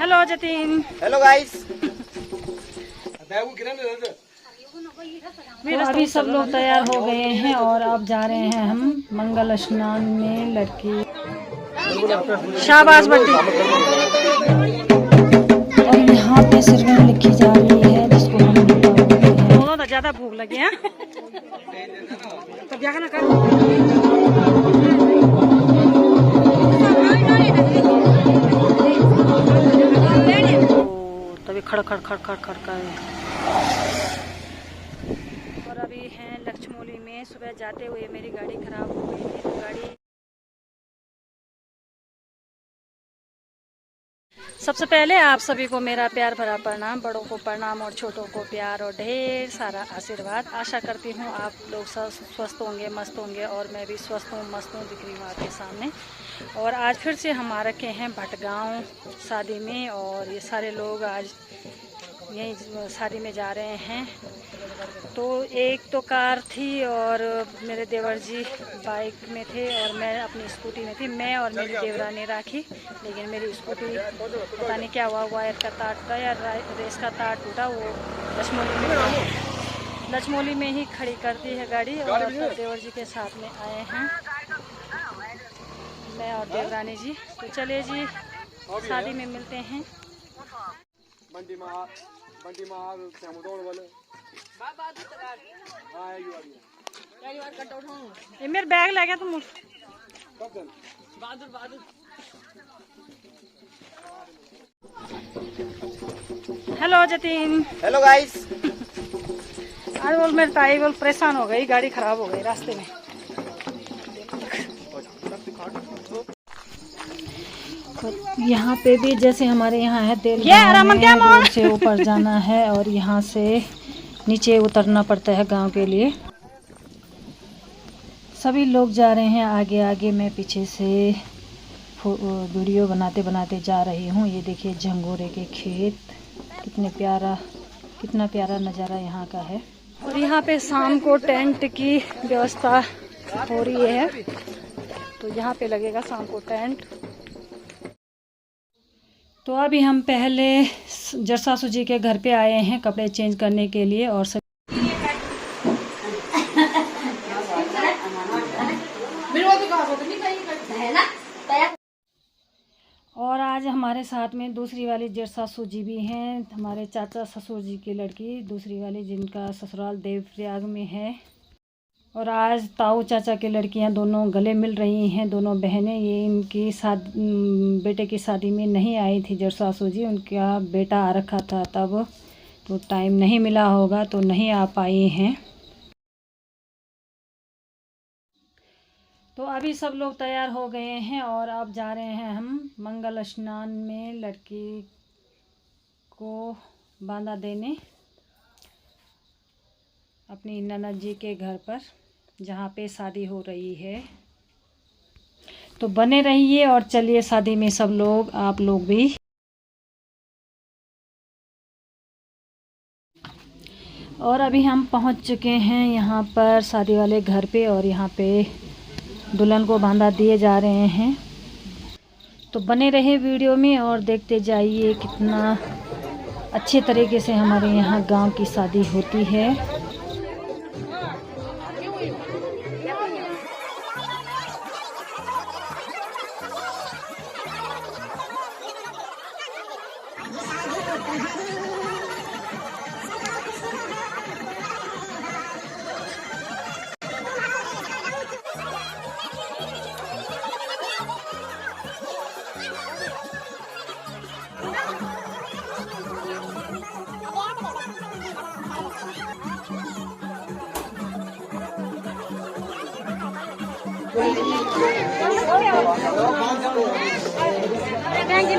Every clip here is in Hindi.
हेलो जतिन। Hello guys. तो अभी सब लोग तैयार हो गए हैं और अब जा रहे हैं हम मंगल स्नान में। लड़की शाबाश बट्टी। और यहाँ पे सरगम लिखी जा रही है जिसको हम बहुत ज्यादा भूख लगी है तो क्या करना कर। तभी खड़ खड़ खड़ खड़ खड़ कर। और अभी हैं लक्ष्मौली में। सुबह जाते हुए मेरी गाड़ी खराब हो गई थी तो गाड़ी। सबसे पहले आप सभी को मेरा प्यार भरा प्रणाम। बड़ों को प्रणाम और छोटों को प्यार और ढेर सारा आशीर्वाद। आशा करती हूँ आप लोग सब स्वस्थ होंगे, मस्त होंगे और मैं भी स्वस्थ हूँ, मस्त हूँ, दिख रही हूँ आपके सामने। और आज फिर से हम आ रखे हैं भटगांव शादी में और ये सारे लोग आज यहीं शादी में जा रहे हैं। तो एक तो कार थी और मेरे देवर जी बाइक में थे और मैं अपनी स्कूटी में थी। मैं और मेरी देवरानी राखी, लेकिन मेरी स्कूटी पता नहीं क्या हुआ, वायर का तार टूटा या रेस का तार टूटा। वो लक्ष्मौली में ही खड़ी कर दी है गाड़ी और देवर जी के साथ में आए हैं मैं और देवरानी जी। तो चलिए जी शादी में मिलते हैं। ये मेरा बैग ले गया तुम। हेलो जतिन। Hello guys. आज बोल मेरी ताई बोल परेशान हो गई, गाड़ी खराब हो गई रास्ते में। यहाँ पे भी जैसे हमारे यहाँ है तेल रोड से ऊपर जाना है और यहाँ से नीचे उतरना पड़ता है गांव के लिए। सभी लोग जा रहे हैं आगे आगे, मैं पीछे से वीडियो बनाते बनाते जा रही हूँ। ये देखिए झंगोरे के खेत, कितना प्यारा नज़ारा यहाँ का है। और यहाँ पे शाम को टेंट की व्यवस्था हो रही है, तो यहाँ पे लगेगा शाम को टेंट। तो अभी हम पहले जरसासू जी के घर पे आए हैं कपड़े चेंज करने के लिए। और आज हमारे साथ में दूसरी वाली जरसासू जी भी हैं, हमारे चाचा ससुर जी की लड़की, दूसरी वाली जिनका ससुराल देवप्रयाग में है। और आज ताऊ चाचा की लड़कियां दोनों गले मिल रही हैं, दोनों बहनें। ये इनकी बेटे की शादी में नहीं आई थी जरसासू जी, उनका बेटा आ रखा था तब, तो टाइम नहीं मिला होगा तो नहीं आ पाई हैं। तो अभी सब लोग तैयार हो गए हैं और अब जा रहे हैं हम मंगल स्नान में लड़की को बांधा देने अपनी ननद जी के घर पर, जहाँ पे शादी हो रही है। तो बने रहिए और चलिए शादी में सब लोग, आप लोग भी। और अभी हम पहुँच चुके हैं यहाँ पर शादी वाले घर पे और यहाँ पे दुल्हन को बांधा दिए जा रहे हैं। तो बने रहे वीडियो में और देखते जाइए कितना अच्छे तरीके से हमारे यहाँ गांव की शादी होती है।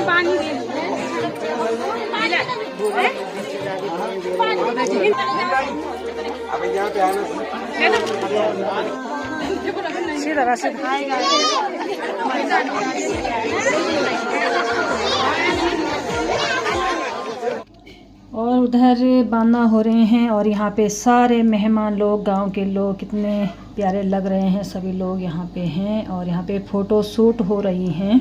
पानी सीधा और उधर बांधा हो रहे हैं और यहाँ पे सारे मेहमान लोग, गांव के लोग, कितने प्यारे लग रहे हैं। सभी लोग यहाँ पे हैं और यहाँ पे फ़ोटो शूट हो रही हैं।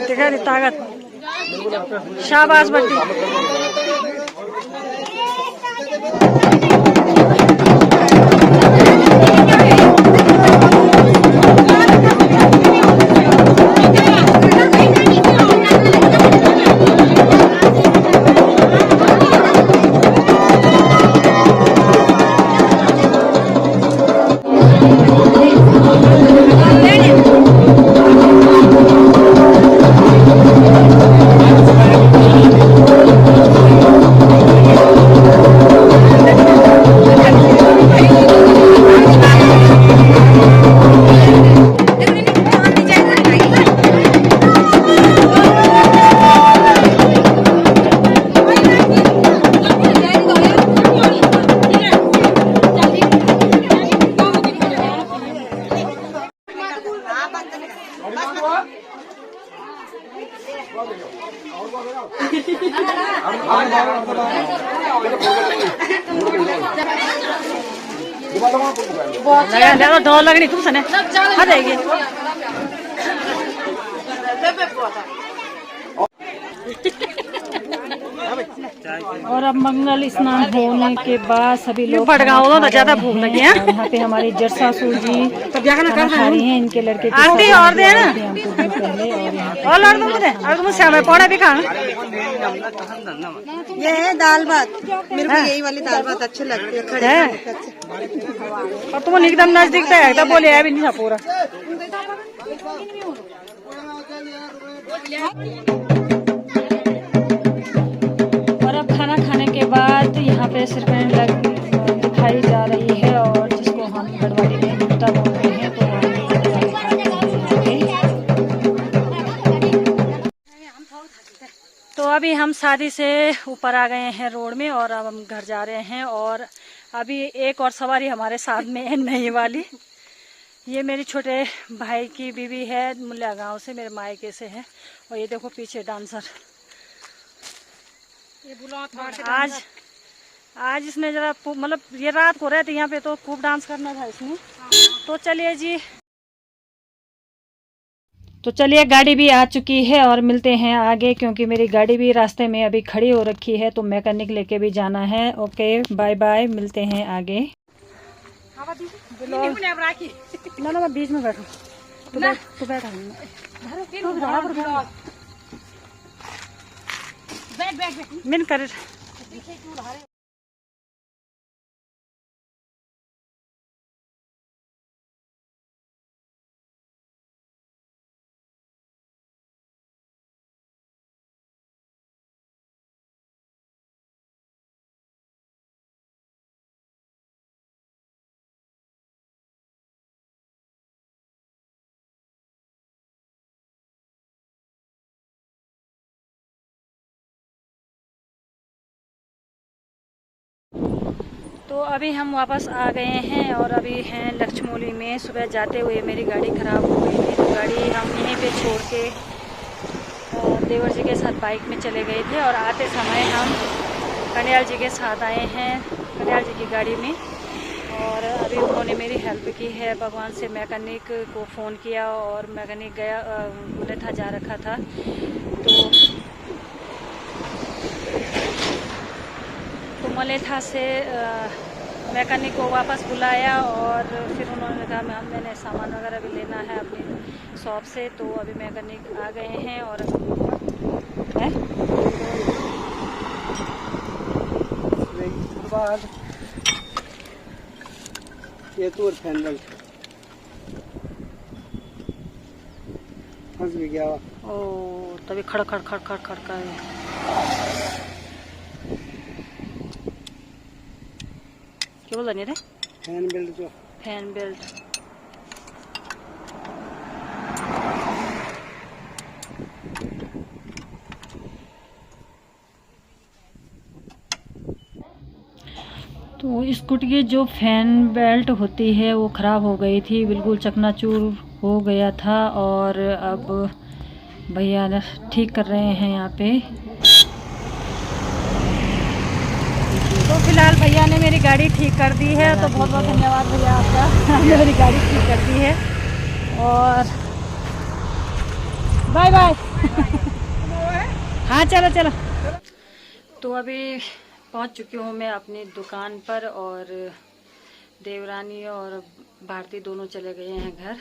दिखा दी ताकत। शाबाश बट्टी। डर लगनी तुमसे ने आ जाएगी। और अब मंगल स्नान होने के बाद सभी लोग भड़गांव तो ज्यादा भूख लगी है। यहाँ पे हमारी जरसा सूर जी खाना खा रही हैं, इनके लड़के के आंटी और दे ना और लड़ दो मुझे और तुम श्याम पौड़ा भी खा। ये है दाल भात, मेरे को यही वाली दाल भात अच्छी लगती है खड़े और तुम एकदम नजदीक से है तब बोले अभी नहीं था पूरा। और अब खाना खाने के बाद यहाँ पे सिर्फ दिखाई जा रही है और जिसको हम गढ़वाली में मुक्ता बोलते हैं तो तो अभी हम शादी से ऊपर आ गए हैं रोड में और अब हम घर जा रहे हैं। और अभी एक और सवारी हमारे साथ में है नई वाली। ये मेरी छोटे भाई की बीवी है, मुल्ला गांव से, मेरे मायके से है। और ये देखो पीछे डांसर। आज इसने जरा मतलब ये रात को रहते यहाँ पे तो खूब डांस करना था इसने। तो चलिए जी, तो चलिए गाड़ी भी आ चुकी है और मिलते हैं आगे, क्योंकि मेरी गाड़ी भी रास्ते में अभी खड़ी हो रखी है तो मैकेनिक लेके भी जाना है। ओके बाय बाय, मिलते हैं आगे। ना मैं बीच में बैठू तो बैठा मिन कर। तो अभी हम वापस आ गए हैं और अभी हैं लक्ष्मौली में। सुबह जाते हुए मेरी गाड़ी ख़राब हो गई थी तो गाड़ी हम यहीं पे छोड़ के देवर जी के साथ बाइक में चले गए थे और आते समय हम कन्याल जी के साथ आए हैं, कन्याल जी की गाड़ी में। और अभी उन्होंने मेरी हेल्प की है। भगवान से मैकेनिक को फ़ोन किया और मैकेनिक गया, उन्हें था जा रखा था तो मलेथा से मैकेनिक को वापस बुलाया और फिर उन्होंने कहा मैंने सामान वगैरह भी लेना है अपनी शॉप से। तो अभी मैकेनिक आ गए हैं और ये तो फैन बेल्ट फंस भी गया। ओ तभी खड़ खड़ खड़ खड़ खड़ कर क्या बोल रही थे? फैन बेल्ट जो फैन बेल्ट। तो स्कूटी की जो फैन बेल्ट होती है वो ख़राब हो गई थी, बिल्कुल चकनाचूर हो गया था और अब भैया ठीक कर रहे हैं यहाँ पे। तो फिलहाल भैया ने मेरी गाड़ी ठीक कर दी है, तो बहुत बहुत धन्यवाद भैया आपका। मेरी गाड़ी ठीक कर दी है और बाय बाय। हाँ चलो चलो। तो अभी पहुंच चुकी हूँ मैं अपनी दुकान पर और देवरानी और भारती दोनों चले गए हैं घर।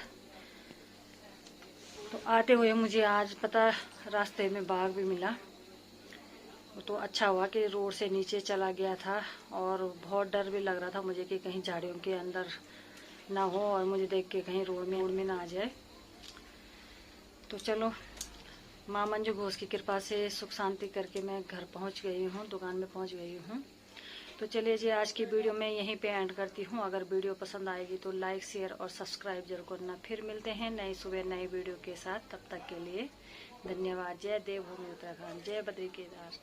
तो आते हुए मुझे आज पता रास्ते में बाघ भी मिला। तो अच्छा हुआ कि रोड से नीचे चला गया था और बहुत डर भी लग रहा था मुझे कि कहीं झाड़ियों के अंदर ना हो और मुझे देख के कहीं रोड में ना आ जाए। तो चलो माँ मंजू घोष की कृपा से सुख शांति करके मैं घर पहुंच गई हूँ, दुकान में पहुंच गई हूँ। तो चलिए जी आज की वीडियो मैं यहीं पे एंड करती हूँ। अगर वीडियो पसंद आएगी तो लाइक शेयर और सब्सक्राइब जरूर करना। फिर मिलते हैं नई सुबह नई वीडियो के साथ। तब तक के लिए धन्यवाद। जय देवभूमि उत्तराखंड, जय बद्री केदार।